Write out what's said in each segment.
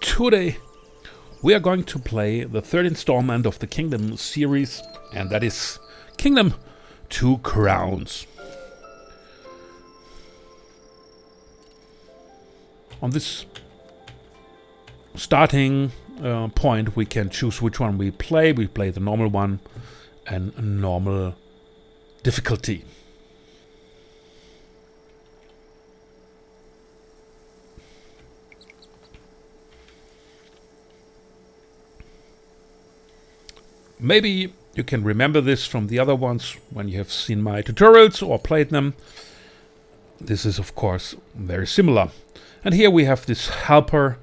Today we are going to play the third installment of the Kingdom series, and that is Kingdom 2 Crowns. On this starting point we can choose which one we play. We play the normal one and normal difficulty. Maybe you can remember this from the other ones when you have seen my tutorials or played them. This is of course very similar. And here we have this helper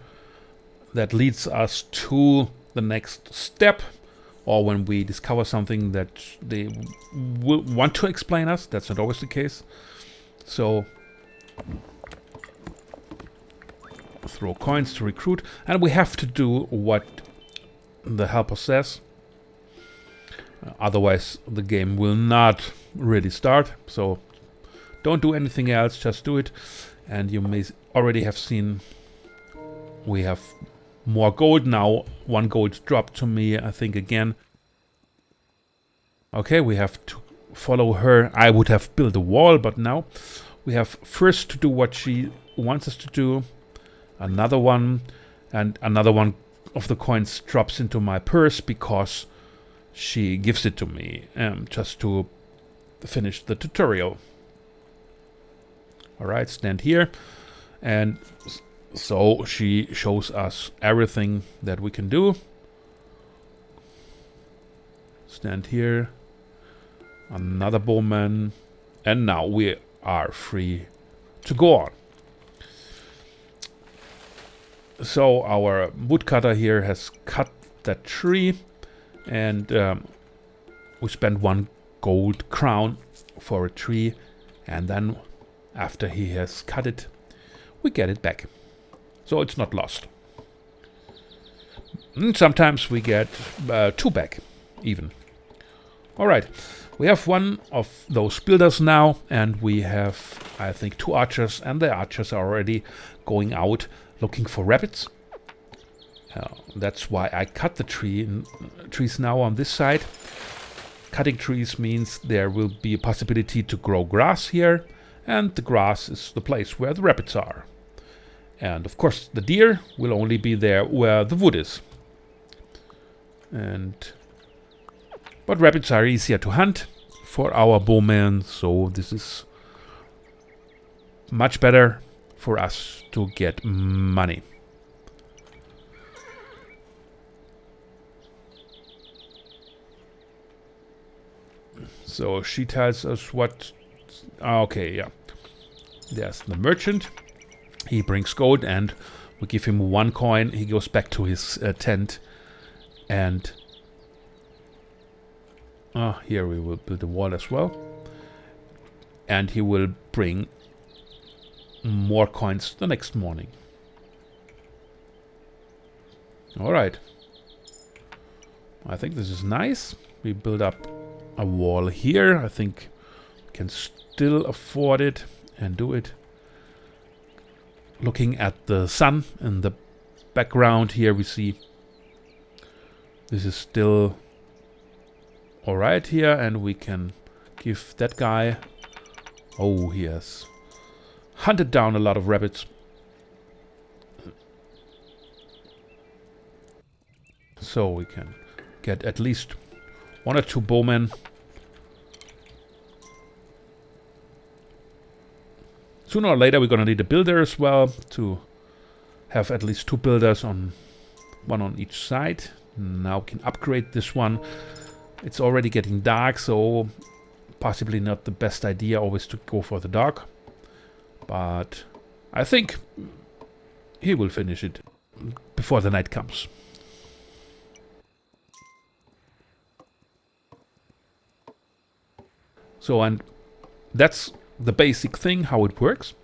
that leads us to the next step, or when we discover something that they will want to explain us. That's not always the case. So throw coins to recruit, and we have to do what the helper says. Otherwise the game will not really start, so don't do anything else, just do it. And you may already have seen we have more gold now. 1 gold dropped to me, I think, again. Okay, we have to follow her. I would have built a wall, but now we have first to do what she wants us to do. Another one, and another one of the coins drops into my purse because she gives it to me just to finish the tutorial. Alright, stand here. And so she shows us everything that we can do. Stand here. Another bowman. And now we are free to go on. So our woodcutter here has cut that tree. And we spend 1 gold crown for a tree, and then after he has cut it, we get it back. So it's not lost. And sometimes we get 2 back, even. Alright, we have 1 of those builders now, and we have, I think, 2 archers, and the archers are already going out looking for rabbits. That's why I cut the trees now on this side. Cutting trees means there will be a possibility to grow grass here, and the grass is the place where the rabbits are. And of course the deer will only be there where the wood is. But rabbits are easier to hunt for our bowmen, so this is much better for us to get money. So she tells us what... Okay, yeah. There's the merchant. He brings gold and we give him 1 coin. He goes back to his tent. And here we will build a wall as well. And he will bring more coins the next morning. Alright. I think this is nice. We build up a wall here. I think we can still afford it and do it. Looking at the sun in the background here, we see this is still alright here, and we can give that guy... Oh, he has hunted down a lot of rabbits. So we can get at least 1 or 2 bowmen. Sooner or later we're gonna need a builder as well, to have at least 2 builders, 1 on each side. Now we can upgrade this one. It's already getting dark, so possibly not the best idea always to go for the dark. But I think he will finish it before the night comes. So, and that's the basic thing, how it works.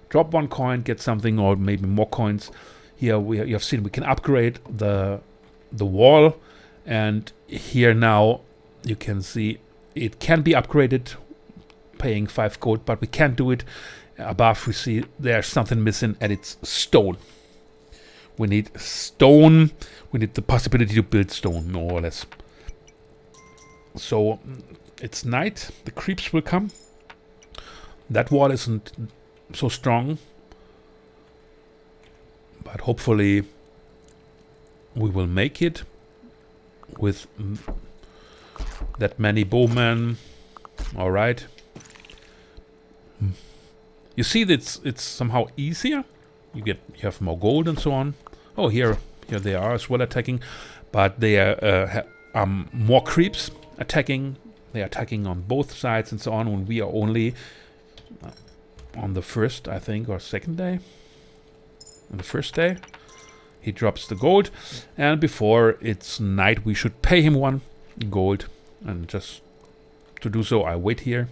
Drop 1 coin, get something, or maybe more coins. Here you have seen we can upgrade the wall, and here now you can see it can be upgraded paying 5 gold, but we can't do it. Above we see there's something missing, and it's stone. We need stone. We need the possibility to build stone, more or less. So it's night. The creeps will come. That wall isn't so strong, but hopefully we will make it with that many bowmen. All right. You see that it's somehow easier. You have more gold and so on. Oh, here they are as well attacking, but they are more creeps attacking. They are attacking on both sides and so on. When we are only on the first, I think, or second day. On the first day, he drops the gold, and before it's night, we should pay him 1 gold. And just to do so, I wait here.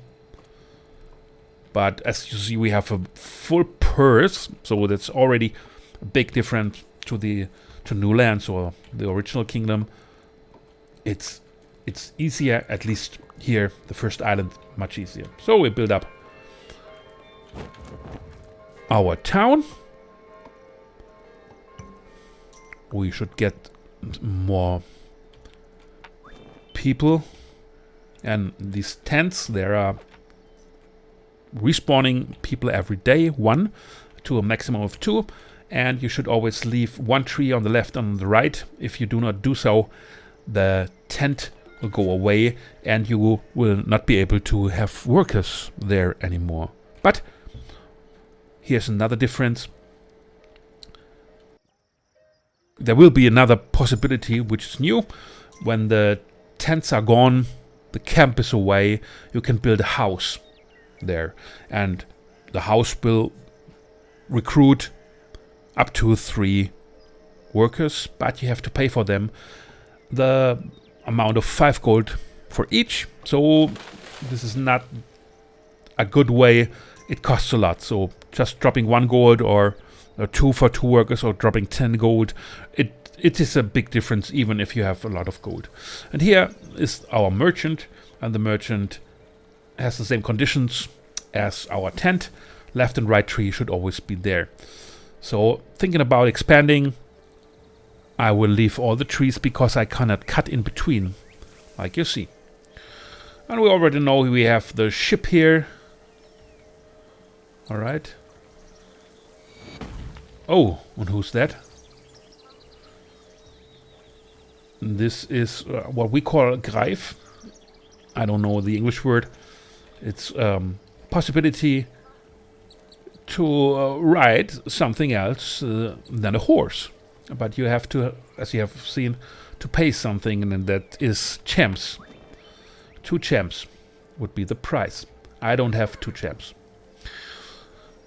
But as you see, we have a full purse, so that's already a big difference to New Lands or the original kingdom. It's easier, at least here, the first island, much easier. So we build up our town. We should get more people, and these tents, there are respawning people every day, 1 to a maximum of 2, and you should always leave 1 tree on the left and on the right. If you do not do so, the tent will go away and you will not be able to have workers there anymore. But here's another difference. There will be another possibility which is new. When the tents are gone, the camp is away, you can build a house there, and the house will recruit up to 3 workers, but you have to pay for them the amount of 5 gold for each. So this is not a good way. It costs a lot. So just dropping 1 gold or 2 for 2 workers, or dropping 10 gold, it is a big difference even if you have a lot of gold. And here is our merchant, and the merchant has the same conditions as our tent. Left and right tree should always be there. So thinking about expanding, I will leave all the trees because I cannot cut in between, like you see. And we already know we have the ship here. All right. Oh, and who's that? This is what we call Greif. I don't know the English word. It's possibility to ride something else than a horse. But you have to, as you have seen, to pay something, and that is gems. 2 gems would be the price. I don't have 2 gems.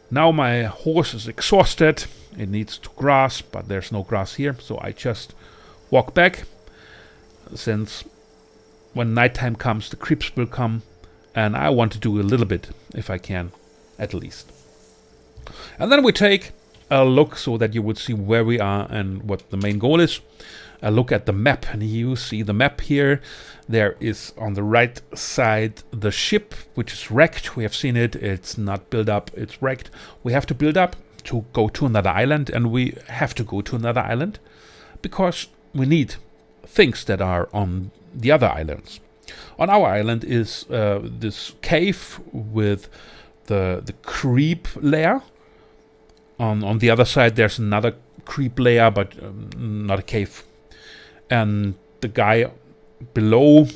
Now my horse is exhausted. It needs to grass, but there's no grass here, so I just walk back. Since when nighttime comes, the creeps will come, and I want to do a little bit, if I can, at least. And then we take a look so that you would see where we are and what the main goal is. A look at the map, and you see the map here. There is on the right side the ship, which is wrecked. We have seen it. It's not built up. It's wrecked. We have to build up to go to another island, and we have to go to another island because we need things that are on the other islands. On our island is this cave with the creep lair. On the other side there's another creep lair, but not a cave. And the guy below,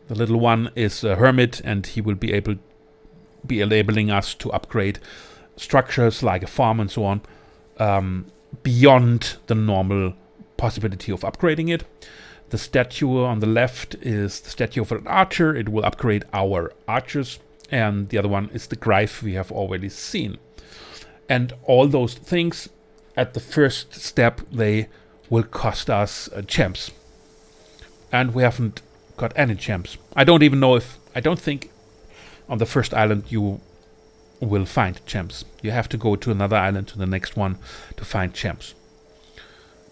the little one, is a hermit, and he will be enabling us to upgrade structures like a farm and so on, beyond the normal possibility of upgrading it. The statue on the left is the statue of an archer. It will upgrade our archers. And the other one is the Greif we have already seen. And all those things, at the first step, they will cost us gems. And we haven't got any gems. I don't even know if... I don't think on the first island you will find gems. You have to go to another island, to the next one, to find gems.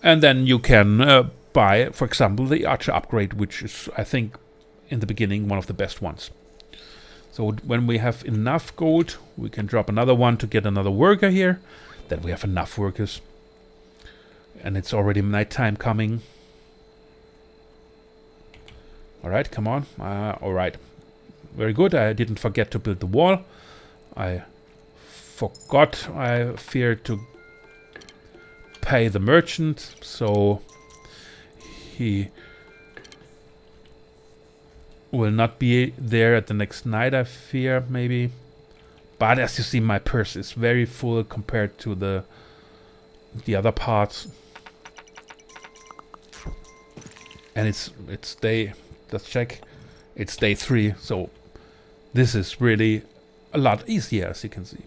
And then you can buy, for example, the archer upgrade, which is, I think, in the beginning, one of the best ones. So when we have enough gold, we can drop another one to get another worker here. Then we have enough workers. And it's already nighttime coming. Alright, come on. Alright. Very good. I didn't forget to build the wall. I forgot. I feared to pay the merchant, so he will not be there at the next night, I fear, maybe. But as you see, my purse is very full compared to the other parts. And it's day, let's check, it's day 3, so this is really a lot easier, as you can see.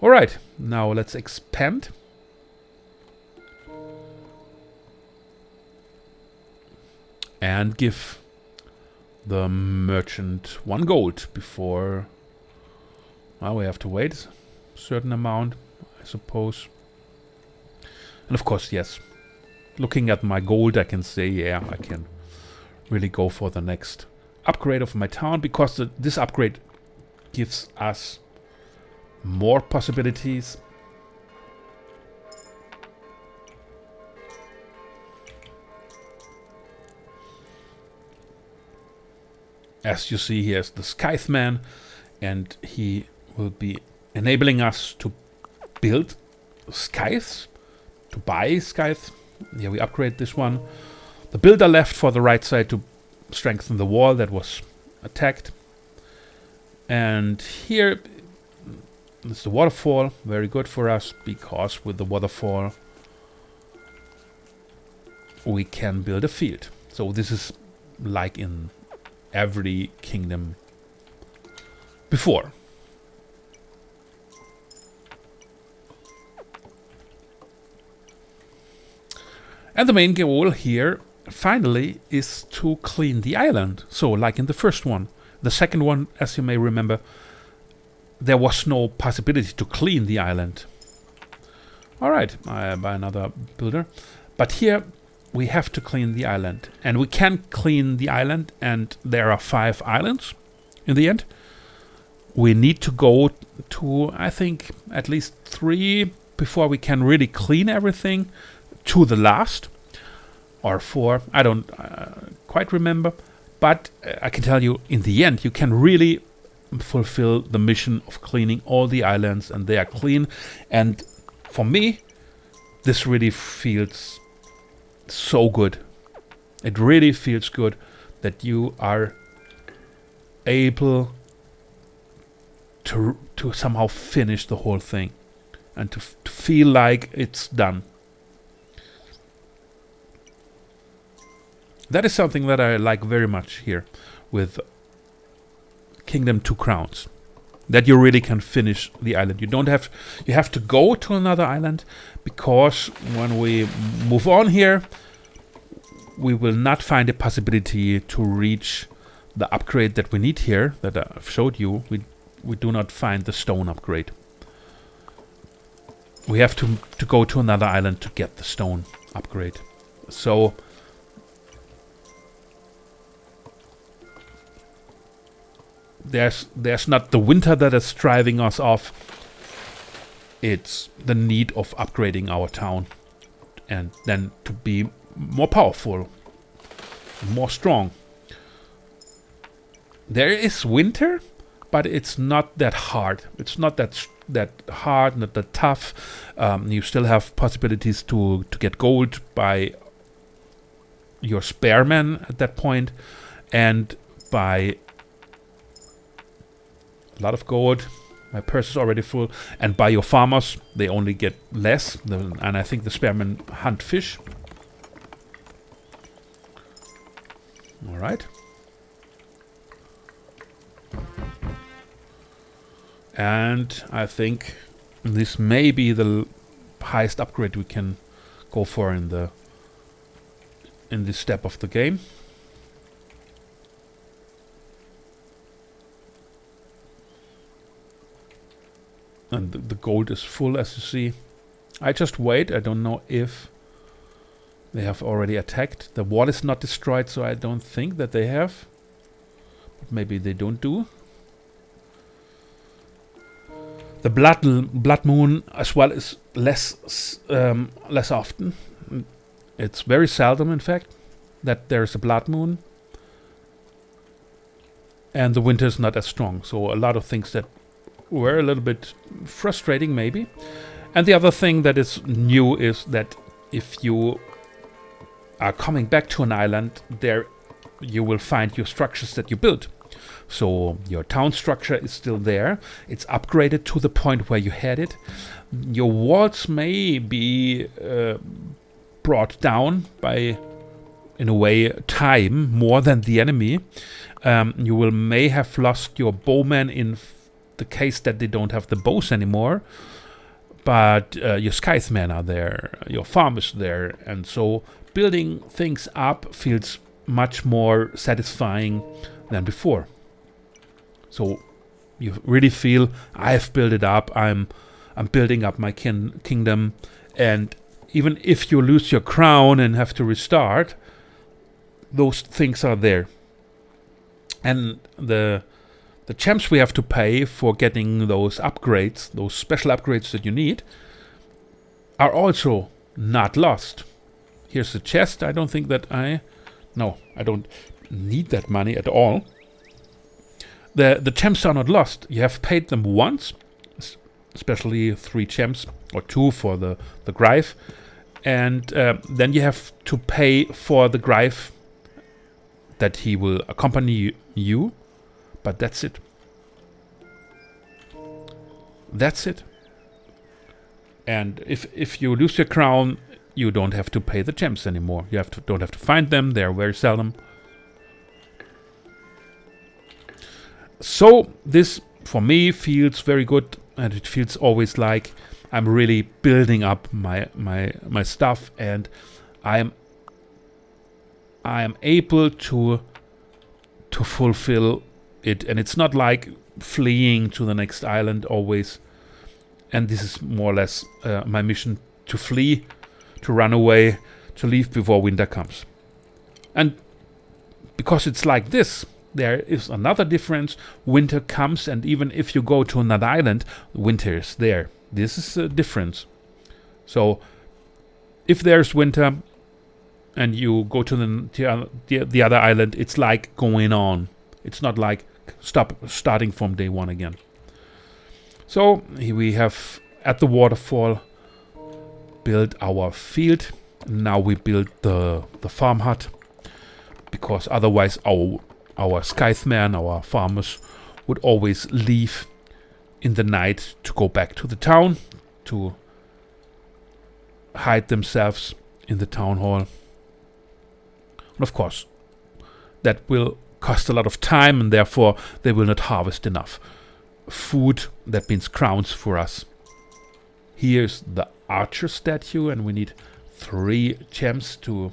Alright, now let's expand. And give the merchant 1 gold before... Well, we have to wait a certain amount, I suppose. And of course, yes. Looking at my gold, I can say, yeah, I can really go for the next upgrade of my town, because this upgrade gives us more possibilities. As you see, here's the Skyth man, and he will be enabling us to build Skyths, to buy Skyth. Yeah, we upgrade this one. The builder left for the right side to strengthen the wall that was attacked. And here is the waterfall, very good for us, because with the waterfall we can build a field. So this is like in every kingdom before. And the main goal here, finally, is to clean the island. So, like in the first one. The second one, as you may remember, there was no possibility to clean the island. Alright, I buy another builder. But here, we have to clean the island. And we can clean the island, and there are 5 islands in the end. We need to go to, I think, at least 3 before we can really clean everything. To the last, or 4, I don't quite remember, but I can tell you in the end you can really fulfill the mission of cleaning all the islands, and they are clean. And for me, this really feels so good. It really feels good that you are able to somehow finish the whole thing, and to feel like it's done. That is something that I like very much here with Kingdom 2 Crowns. That you really can finish the island. You have to go to another island, because when we move on here, we will not find a possibility to reach the upgrade that we need here, that I've showed you. We do not find the stone upgrade. We have to go to another island to get the stone upgrade. So there's not the winter that is driving us off. It's the need of upgrading our town, and then to be more powerful, more strong. There is winter, but it's not that hard. It's not that hard, not that tough. You still have possibilities to get gold by your spearmen at that point, and by a lot of gold. My purse is already full. And by your farmers, they only get less. And I think the spearmen hunt fish. Alright. And I think this may be the highest upgrade we can go for in this step of the game. And the gold is full, as you see. I just wait. I don't know if they have already attacked. The wall is not destroyed, so I don't think that they have. But maybe they don't do. The blood moon as well is less often. It's very seldom, in fact, that there's a blood moon. And the winter is not as strong. So a lot of things that were a little bit frustrating, maybe. And the other thing that is new is that if you are coming back to an island, there you will find your structures that you built. So your town structure is still there. It's upgraded to the point where you had it. Your walls may be brought down by, in a way, time more than the enemy. You may have lost your bowmen in the case that they don't have the bows anymore. But your Skyth men are there, your farm is there, and so building things up feels much more satisfying than before. So you really feel, I've built it up, I'm building up my kingdom, and even if you lose your crown and have to restart, those things are there. And the gems we have to pay for getting those upgrades, those special upgrades that you need, are also not lost. Here's the chest. I don't think that I don't need that money at all. The gems are not lost. You have paid them once, especially 3 gems, or 2 for the Greif. And then you have to pay for the Greif that he will accompany you. But that's it. That's it. And if you lose your crown, you don't have to pay the gems anymore. You don't have to find them. They are very seldom. So this, for me, feels very good, and it feels always like I'm really building up my stuff, and I am able to fulfill it, and it's not like fleeing to the next island always. And this is more or less my mission: to flee, to run away, to leave before winter comes. And because it's like this, there is another difference. Winter comes, and even if you go to another island, winter is there. This is a difference. So if there's winter and you go to the other island, it's like going on. It's not like starting from day one again. So here we have, at the waterfall, built our field. Now we build the farm hut, because otherwise our Scythemen, our farmers, would always leave in the night to go back to the town, to hide themselves in the town hall. And of course, that will cost a lot of time, and therefore they will not harvest enough food. That means crowns for us. Here's the archer statue, and we need 3 gems to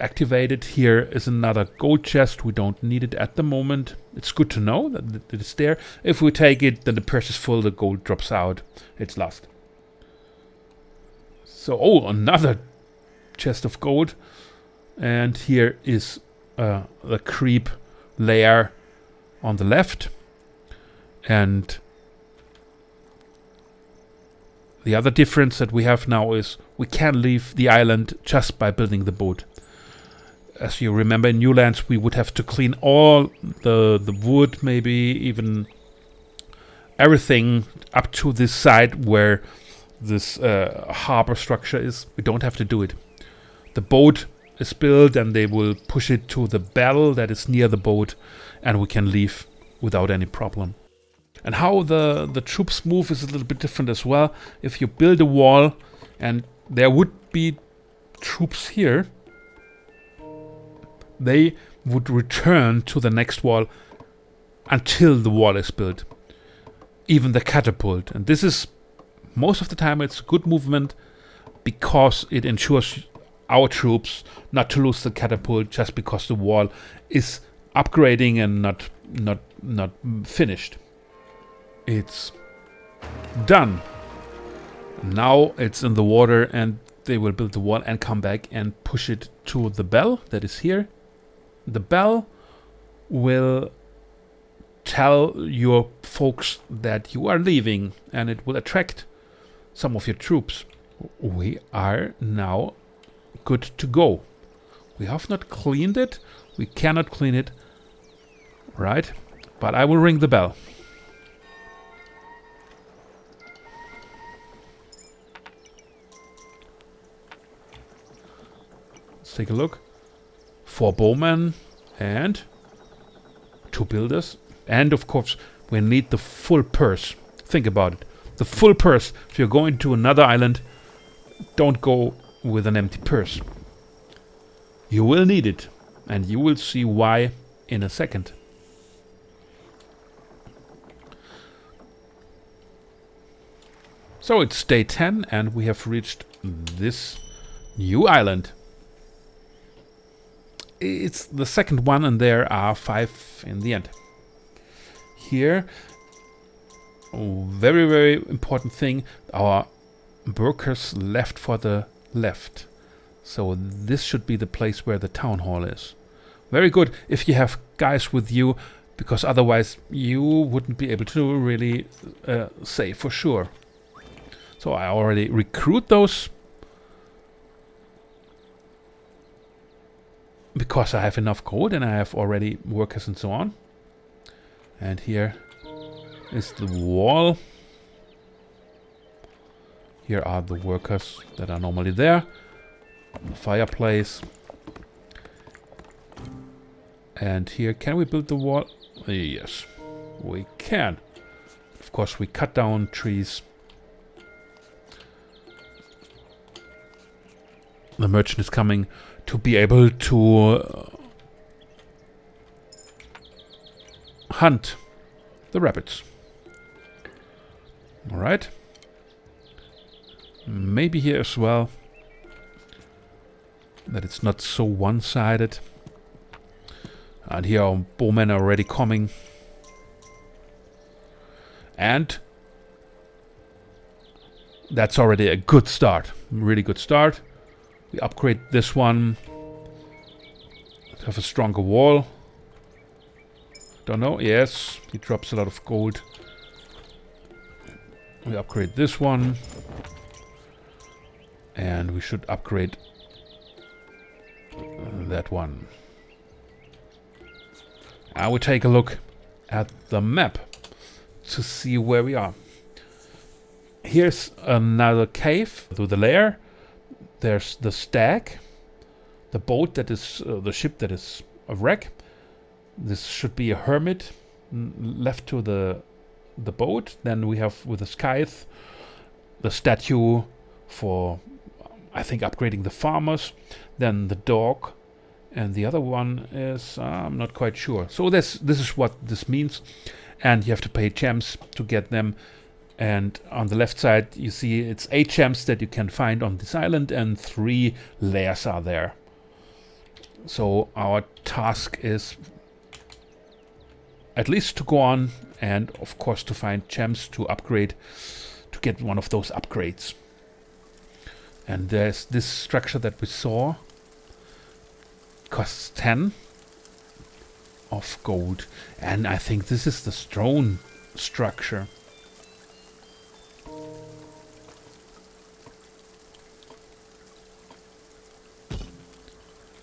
activate it. Here is another gold chest. We don't need it at the moment. It's good to know that it is there. If we take it, then the purse is full, the gold drops out. It's lost. So, another chest of gold. And here is the creep lair on the left. And the other difference that we have now is we can leave the island just by building the boat. As you remember, in New Lands, we would have to clean all the wood, maybe even everything up to this side where this harbor structure is. We don't have to do it. The boat is built, and they will push it to the bell that is near the boat, and we can leave without any problem. And how the troops move is a little bit different as well. If you build a wall and there would be troops here, they would return to the next wall until the wall is built. Even the catapult. And this is, most of the time, it's good movement, because it ensures our troops not to lose the catapult just because the wall is upgrading and not finished. It's done. Now it's in the water, and they will build the wall and come back and push it to the bell that is here. The bell will tell your folks that you are leaving, and it will attract some of your troops. We are now good to go. We have not cleaned it. We cannot clean it. Right? But I will ring the bell. Let's take a look. 4 bowmen and 2 builders. And of course, we need the full purse. Think about it. The full purse. If you're going to another island, don't go with an empty purse. You will need it. And you will see why in a second. So it's day 10 and we have reached this new island. It's the second one and there are 5 in the end. Here, very, very important thing, our workers left for the left. So this should be the place where the town hall is. Very good if you have guys with you, because otherwise you wouldn't be able to really say for sure. So I already recruit those because I have enough gold and I have already workers and so on. And here is the wall. Here are the workers that are normally there. The fireplace. And here, can we build the wall? Yes, we can. Of course, we cut down trees. The merchant is coming to be able to hunt the rabbits. Alright. Maybe here as well. That it's not so one-sided. And here our bowmen are already coming. And that's already a good start. Really good start. We upgrade this one to have a stronger wall. Don't know. Yes, he drops a lot of gold. We upgrade this one. And we should upgrade that one. I will take a look at the map to see where we are. Here's another cave to the Lair. There's the Stag, the boat that is the ship that is a wreck. This should be a hermit left to the boat. Then we have with the Skyth the statue for, I think, upgrading the farmers. Then the dog, and the other one is I'm not quite sure. So this is what this means, and you have to pay gems to get them. And on the left side, you see it's 8 gems that you can find on this island, and 3 lairs are there. So our task is at least to go on, and of course to find gems to upgrade, to get one of those upgrades. And there's this structure that we saw. Costs 10 of gold, and I think this is the stone structure.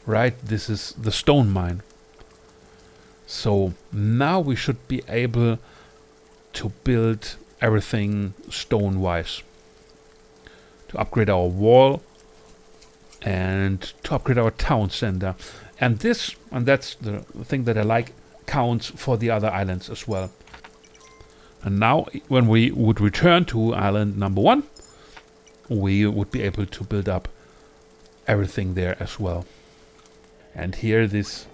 Right, this is the stone mine. So now we should be able to build everything stone-wise. To upgrade our wall and to upgrade our town center. And this, and that's the thing that I like, counts for the other islands as well. And now when we would return to island number 1, we would be able to build up everything there as well. And here this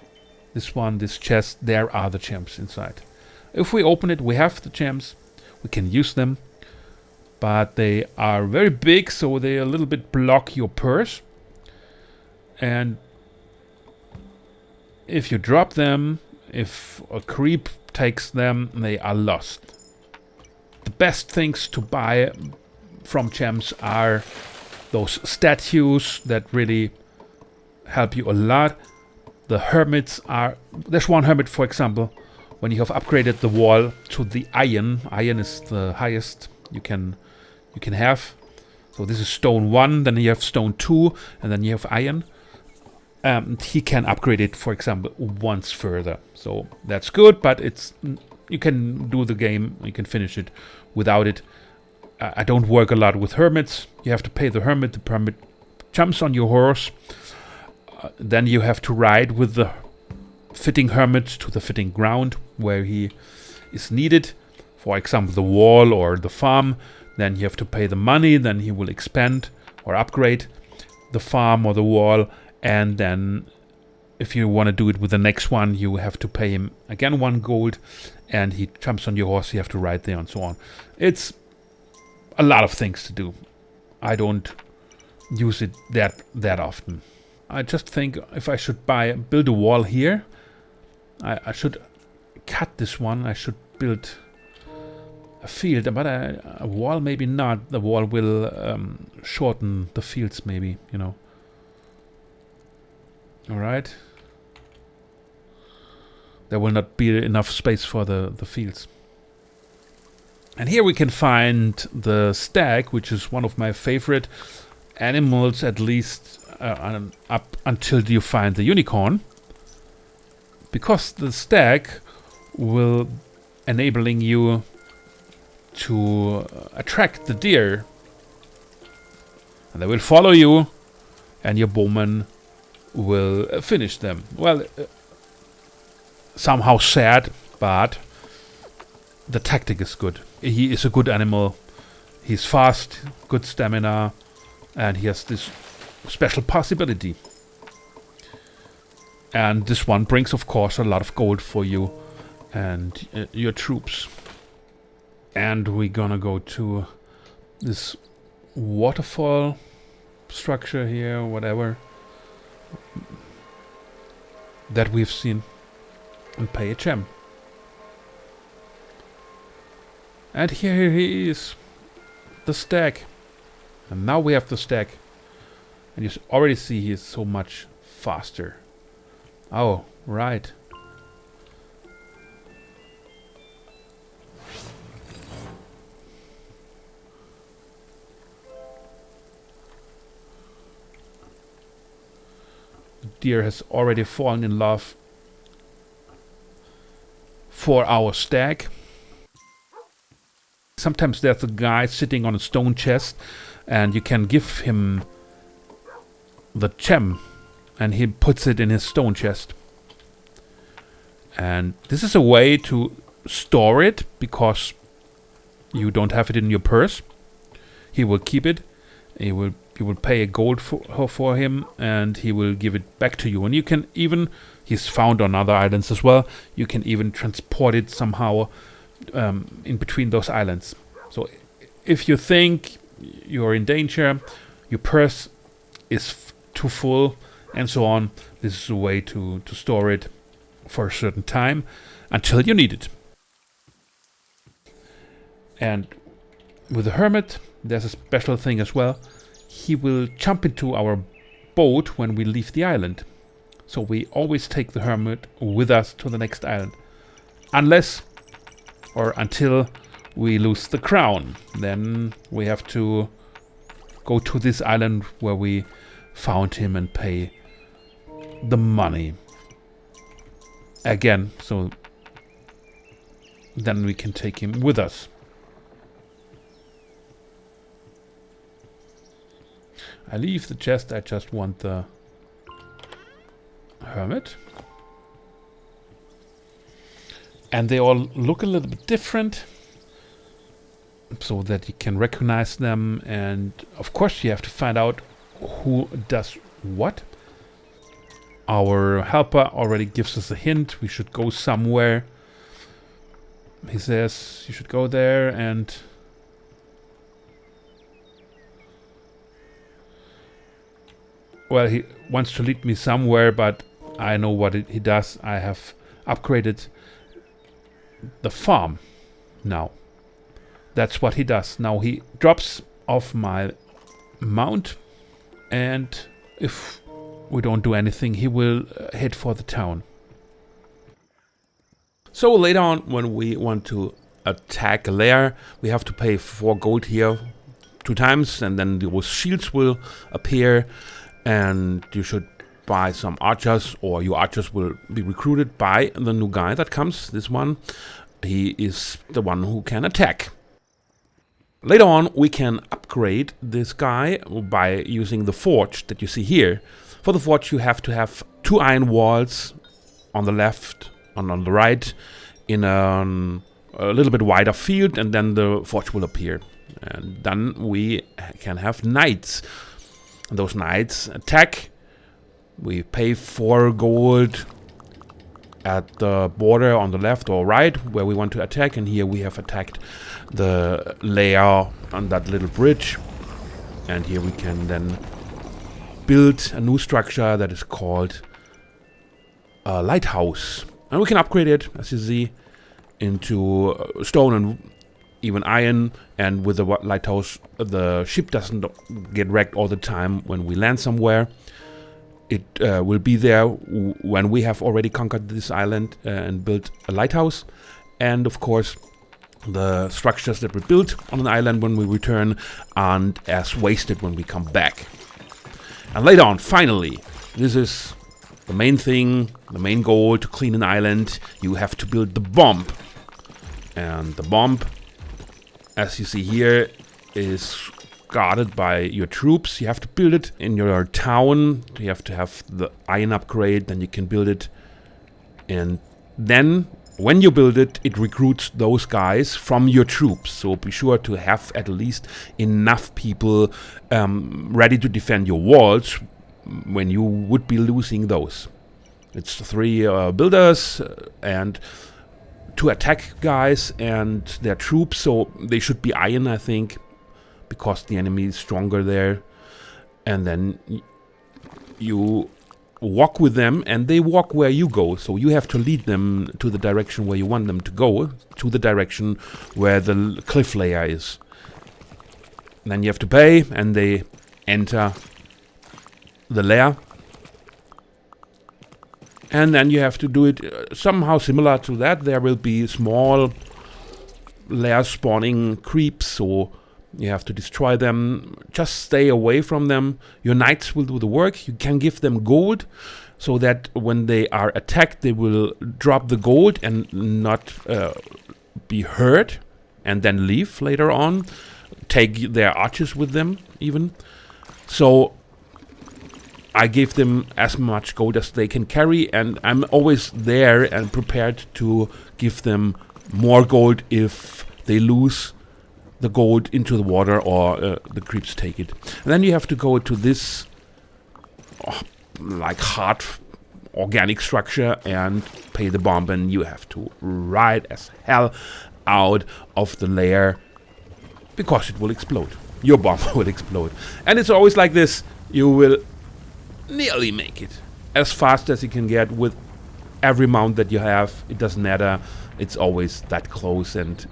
chest, there are the gems inside. If we open it, we have the gems. We can use them. But they are very big, so they a little bit block your purse. And if you drop them, if a creep takes them, they are lost. The best things to buy from gems are those statues that really help you a lot. The hermits are... There's one hermit, for example, when you have upgraded the wall to the iron. Iron is the highest you can have. So this is stone 1, then you have stone 2, and then you have iron. He can upgrade it, for example, once further. So that's good, but you can do the game, you can finish it without it. I don't work a lot with hermits. You have to pay the hermit. The hermit jumps on your horse. Then you have to ride with the fitting hermit to the fitting ground where he is needed. For example, the wall or the farm. Then you have to pay the money. Then he will expand or upgrade the farm or the wall. And then if you want to do it with the next one, you have to pay him again 1 gold. And he jumps on your horse. You have to ride there and so on. It's a lot of things to do. I don't use it that often. I just think if I should build a wall here, I should cut this one. I should build a field, but a wall maybe not. The wall will shorten the fields maybe, you know. Alright. There will not be enough space for the fields. And here we can find the stag, which is one of my favorite animals, at least up until you find the unicorn. Because the stag will enabling you to attract the deer. And they will follow you, and your bowman will finish them. Well, somehow sad, but the tactic is good. He is a good animal. He's fast, good stamina, and he has this special possibility. And this one brings, of course, a lot of gold for you and your troops. And we're gonna go to this waterfall structure here, whatever, that we've seen, and pay a gem. And here he is, the stag. And now we have the stag. And you already see he is so much faster. Oh, right. The deer has already fallen in love for our stag. Sometimes there's a guy sitting on a stone chest, and you can give him the gem, and he puts it in his stone chest. And this is a way to store it, because you don't have it in your purse. He will keep it. You will pay a gold for him, and he will give it back to you. And you can even, he's found on other islands as well, you can even transport it somehow in between those islands. So if you think you're in danger, your purse is too full, and so on, this is a way to store it for a certain time until you need it. And with the hermit, there's a special thing as well. He will jump into our boat when we leave the island. So we always take the hermit with us to the next island. Unless or until we lose the crown. Then we have to go to this island where we found him and pay the money again. So then we can take him with us. I leave the chest. I just want the hermit. And they all look a little bit different, so that you can recognize them. And of course you have to find out who does what. Our helper already gives us a hint. We should go somewhere. He says you should go there, and well, he wants to lead me somewhere, but I know what he does. I have upgraded the farm now. That's what he does. Now he drops off my mount, and if we don't do anything, he will head for the town. So later on, when we want to attack a lair, we have to pay 4 gold here 2 times, and then those shields will appear, and you should buy some archers, or your archers will be recruited by the new guy that comes, this one. He is the one who can attack. Later on, we can upgrade this guy by using the forge that you see here. For the forge, you have to have 2 iron walls on the left and on the right in a little bit wider field, and then the forge will appear. And then we can have knights. And those knights attack. We pay 4 gold at the border on the left or right where we want to attack, and here we have attacked the lair on that little bridge, and here we can then build a new structure that is called a lighthouse, and we can upgrade it, as you see, into stone and even iron. And with the lighthouse, the ship doesn't get wrecked all the time when we land somewhere. It will be there when we have already conquered this island and built a lighthouse. And of course, the structures that we built on an island when we return aren't as wasted when we come back. And later on, finally, this is the main thing, the main goal: to clean an island. You have to build the bomb. And the bomb, as you see here, is guarded by your troops. You have to build it in your town. You have to have the iron upgrade, then you can build it. And then when you build it, it recruits those guys from your troops. So be sure to have at least enough people ready to defend your walls when you would be losing those. It's 3 builders and 2 attack guys and their troops, so they should be iron, I think, because the enemy is stronger there. And then you walk with them, and they walk where you go, so you have to lead them to the direction where you want them to go, to the direction where the cliff layer is. And then you have to pay, and they enter the lair. And then you have to do it somehow similar to that. There will be small lair spawning creeps, so you have to destroy them. Just stay away from them. Your knights will do the work. You can give them gold, so that when they are attacked, they will drop the gold and not be hurt, and then leave later on. Take their archers with them, even. So I give them as much gold as they can carry, and I'm always there and prepared to give them more gold if they lose the gold into the water or the creeps take it. And then you have to go to this like hard organic structure and pay the bomb, and you have to ride as hell out of the lair because it will explode. Your bomb will explode. And it's always like this. You will nearly make it as fast as you can get with every mount that you have. It doesn't matter. It's always that close, and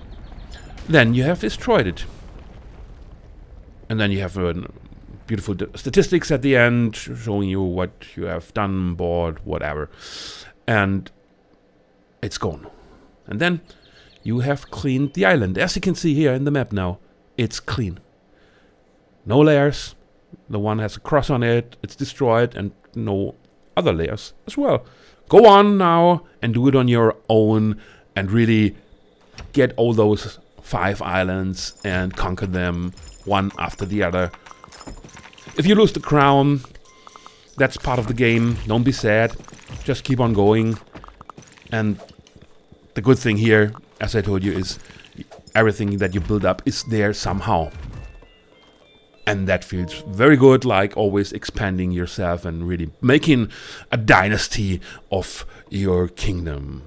then you have destroyed it. And then you have beautiful statistics at the end showing you what you have done, bought, whatever. And it's gone. And then you have cleaned the island. As you can see here in the map now, it's clean. No layers. The one has a cross on it. It's destroyed, and no other layers as well. Go on now and do it on your own and really get all those 5 islands and conquer them one after the other. If you lose the crown, that's part of the game. Don't be sad. Just keep on going. And the good thing here, as I told you, is everything that you build up is there somehow. And that feels very good, like always expanding yourself and really making a dynasty of your kingdom.